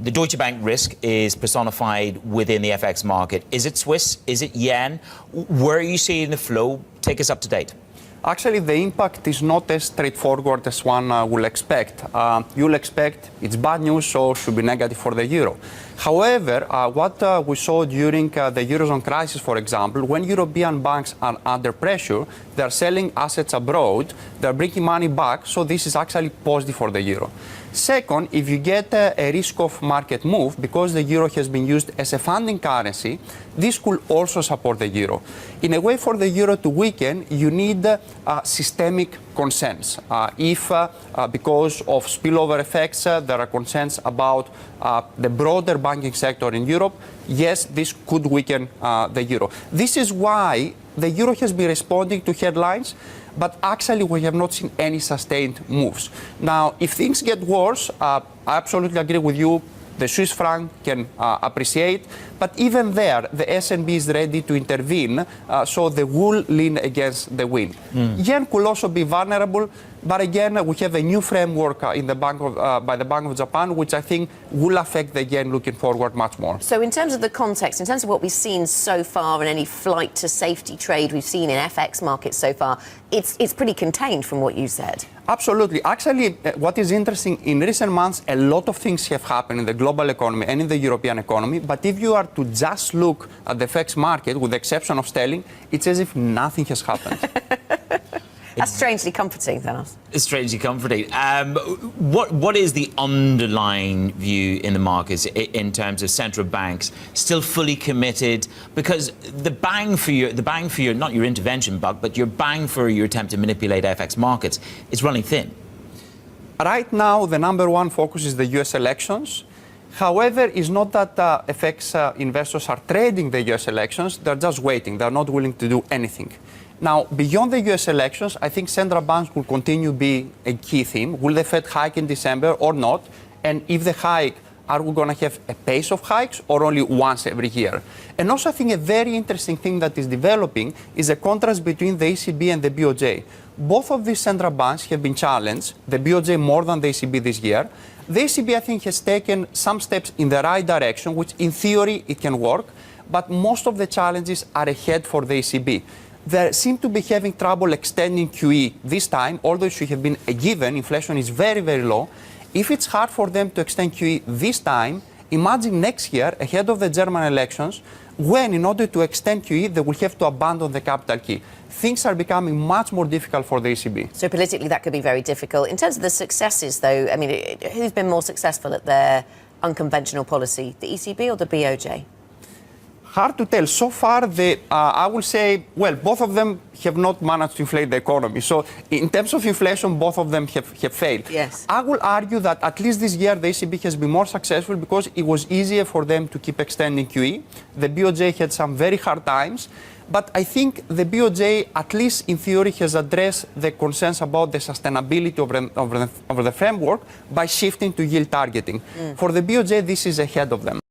the Deutsche Bank risk is personified within the FX market. Is it Swiss? Is it yen? Where are you seeing the flow? Take us up to date. Actually, the impact is not as straightforward as one will expect. You'll expect it's bad news, so it should be negative for the euro. However, what we saw during the Eurozone crisis, for example, when European banks are under pressure, they're selling assets abroad, they're bringing money back, so this is actually positive for the euro. Second, if you get a risk-off market move, because the euro has been used as a funding currency, this could also support the euro. In a way, for the euro to weaken, you need systemic concerns. If, because of spillover effects, there are concerns about the broader banking sector in Europe, yes, this could weaken the euro. This is why the euro has been responding to headlines, but actually we have not seen any sustained moves. Now, if things get worse, I absolutely agree with you, the Swiss franc can appreciate, but even there, the SNB is ready to intervene, so they will lean against the wind. Yen could also be vulnerable, but again, we have a new framework in the by the Bank of Japan, which I think will affect the yen looking forward much more. So in terms of the context, in terms of what we've seen so far and any flight to safety trade we've seen in FX markets so far, it's pretty contained from what you said. Absolutely. Actually, what is interesting, in recent months, a lot of things have happened in the global economy and in the European economy, but if you are to just look at the FX market, with the exception of sterling, it's as if nothing has happened. That's strangely comforting, Thanos. It's strangely comforting. What is the underlying view in the markets in terms of central banks still fully committed? Because the bang for your not your intervention, but your bang for your attempt to manipulate FX markets is running thin. Right now, the number one focus is the US elections. However, it's not that FX investors are trading the US elections, they're just waiting, they're not willing to do anything. Now, beyond the US elections, I think central banks will continue to be a key theme. Will the Fed hike in December or not? And if the hike, are we going to have a pace of hikes or only once every year? And also, I think a very interesting thing that is developing is a contrast between the ECB and the BOJ. Both of these central banks have been challenged, the BOJ more than the ECB this year. The ECB, I think, has taken some steps in the right direction, which in theory it can work, but most of the challenges are ahead for the ECB. They seem to be having trouble extending QE this time, although it should have been a given. Inflation is very, very low. If it's hard for them to extend QE this time, imagine next year, ahead of the German elections, when in order to extend QE, they will have to abandon the capital key. Things are becoming much more difficult for the ECB. So politically, that could be very difficult. In terms of the successes, though, I mean, who's been more successful at their unconventional policy, the ECB or the BOJ? Hard to tell. So far, I will say, well, both of them have not managed to inflate the economy. So in terms of inflation, both of them have failed. Yes. I will argue that at least this year, the ECB has been more successful because it was easier for them to keep extending QE. The BOJ had some very hard times. But I think the BOJ, at least in theory, has addressed the concerns about the sustainability of the framework by shifting to yield targeting. For the BOJ, this is ahead of them.